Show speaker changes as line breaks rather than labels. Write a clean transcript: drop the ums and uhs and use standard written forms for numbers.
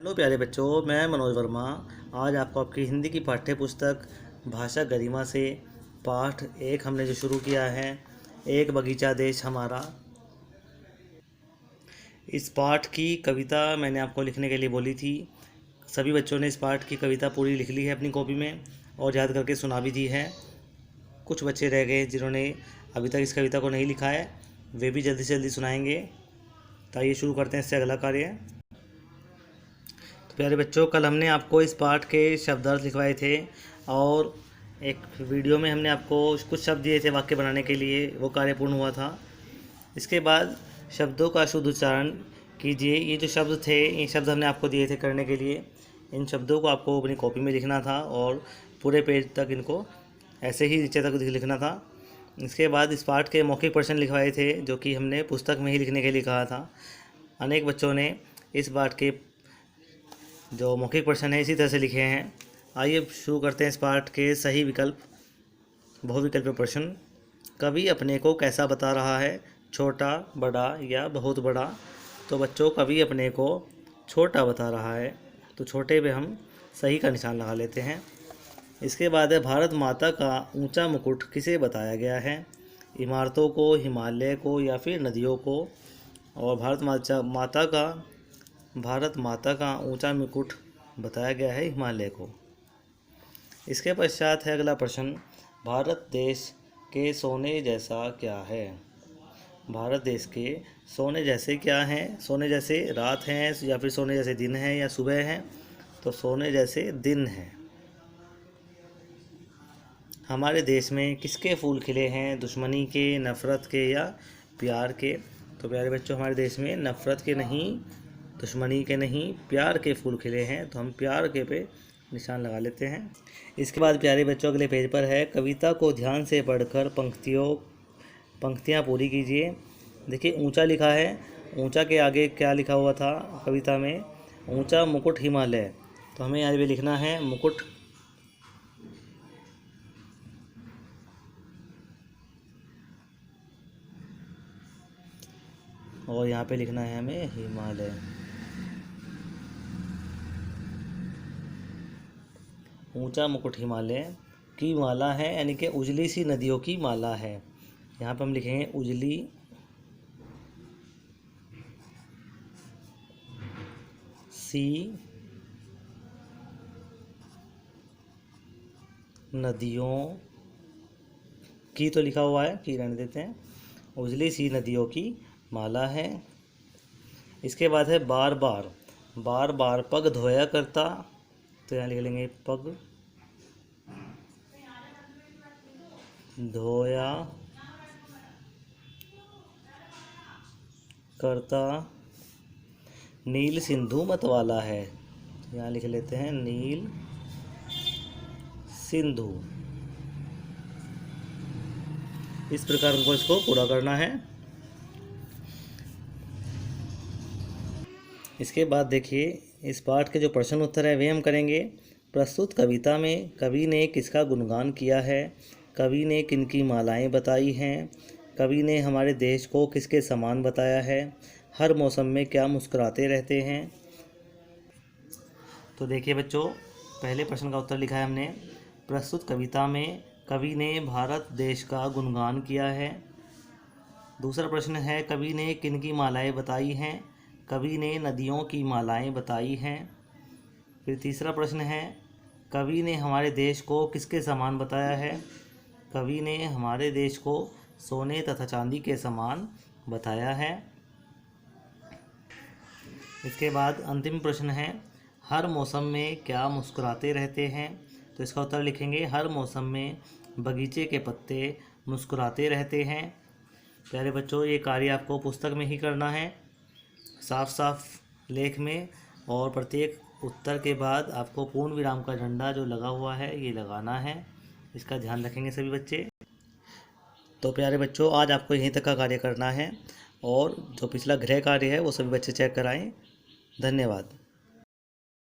Hello प्यारे बच्चों, मैं मनोज वर्मा। आज आपको आपकी हिंदी की पाठ्य पुस्तक भाषा गरिमा से पाठ 1 हमने जो शुरू किया है, एक बगीचा देश हमारा। इस पाठ की कविता मैंने आपको लिखने के लिए बोली थी। सभी बच्चों ने इस पाठ की कविता पूरी लिख ली है अपनी कॉपी में और याद करके सुना भी दी है। कुछ बच्चे रह गए जिन्होंने अभी तक इस कविता को नहीं लिखा है, वे भी जल्दी से जल्दी सुनाएंगे। तो आइए शुरू करते हैं इससे अगला कार्य। प्यारे बच्चों, कल हमने आपको इस पाठ के शब्दार्थ लिखवाए थे और एक वीडियो में हमने आपको कुछ शब्द दिए थे वाक्य बनाने के लिए, वो कार्य पूर्ण हुआ था। इसके बाद शब्दों का शुद्ध उच्चारण कीजिए। ये जो शब्द थे, ये शब्द हमने आपको दिए थे करने के लिए। इन शब्दों को आपको अपनी कॉपी में लिखना था और पूरे पेज तक इनको ऐसे ही नीचे तक लिखना था। इसके बाद इस पाठ के मौखिक प्रश्न लिखवाए थे जो कि हमने पुस्तक में ही लिखने के लिए कहा था। अनेक बच्चों ने इस पाठ के जो मौखिक प्रश्न है इसी तरह से लिखे हैं। आइए शुरू करते हैं इस पाठ के सही विकल्प बहुविकल्प प्रश्न। कवि अपने को कैसा बता रहा है, छोटा, बड़ा या बहुत बड़ा? तो बच्चों, कवि अपने को छोटा बता रहा है, तो छोटे पे हम सही का निशान लगा लेते हैं। इसके बाद है भारत माता का ऊंचा मुकुट किसे बताया गया है? इमारतों को, हिमालय को या फिर नदियों को? और भारत माता का ऊंचा मुकुट बताया गया है हिमालय को। इसके पश्चात है अगला प्रश्न, भारत देश के सोने जैसा क्या है? भारत देश के सोने जैसे क्या हैं? सोने जैसे रात हैं या फिर सोने जैसे दिन है या सुबह है? तो सोने जैसे दिन है। हमारे देश में किसके फूल खिले हैं? दुश्मनी के, नफ़रत के या प्यार के? तो प्यारे बच्चों, हमारे देश में नफ़रत के नहीं, दुश्मनी के नहीं, प्यार के फूल खिले हैं, तो हम प्यार के पे निशान लगा लेते हैं। इसके बाद प्यारे बच्चों अगले पेज पर है, कविता को ध्यान से पढ़कर पंक्तियाँ पूरी कीजिए। देखिए ऊंचा लिखा है, ऊंचा के आगे क्या लिखा हुआ था कविता में? ऊंचा मुकुट हिमालय। तो हमें यहाँ पे लिखना है मुकुट, और यहाँ पे लिखना है हमें हिमालय। ऊंचा मुकुट हिमालय की माला है, यानी कि उजली सी नदियों की माला है। यहाँ पर हम लिखेंगे उजली सी नदियों की, तो लिखा हुआ है कि रहने देते हैं, उजली सी नदियों की माला है। इसके बाद है बार बार पग धोया करता, तो यहाँ लिख लेंगे पग धोया करता नील सिंधु मतवाला है, तो यहाँ लिख लेते हैं नील सिंधु। इस प्रकार हमको इसको पूरा करना है। इसके बाद देखिए इस पाठ के जो प्रश्न उत्तर है वे हम करेंगे। प्रस्तुत कविता में कवि ने किसका गुणगान किया है? कवि ने किनकी मालाएं बताई हैं? कवि ने हमारे देश को किसके समान बताया है? हर मौसम में क्या मुस्कुराते रहते हैं? तो देखिए बच्चों, पहले प्रश्न का उत्तर लिखा है हमने, प्रस्तुत कविता में कवि ने भारत देश का गुणगान किया है। दूसरा प्रश्न है, कवि ने किनकी मालाएं बताई हैं? कवि ने नदियों की मालाएं बताई हैं। फिर तीसरा प्रश्न है, कवि ने हमारे देश को किसके समान बताया है? कवि ने हमारे देश को सोने तथा चांदी के समान बताया है। इसके बाद अंतिम प्रश्न है, हर मौसम में क्या मुस्कुराते रहते हैं? तो इसका उत्तर लिखेंगे, हर मौसम में बगीचे के पत्ते मुस्कुराते रहते हैं। प्यारे बच्चों, ये कार्य आपको पुस्तक में ही करना है, साफ साफ लेख में, और प्रत्येक उत्तर के बाद आपको पूर्ण विराम का झंडा जो लगा हुआ है ये लगाना है। इसका ध्यान रखेंगे सभी बच्चे। तो प्यारे बच्चों, आज आपको यहीं तक का कार्य करना है और जो पिछला गृह कार्य है वो सभी बच्चे चेक कराएं। धन्यवाद।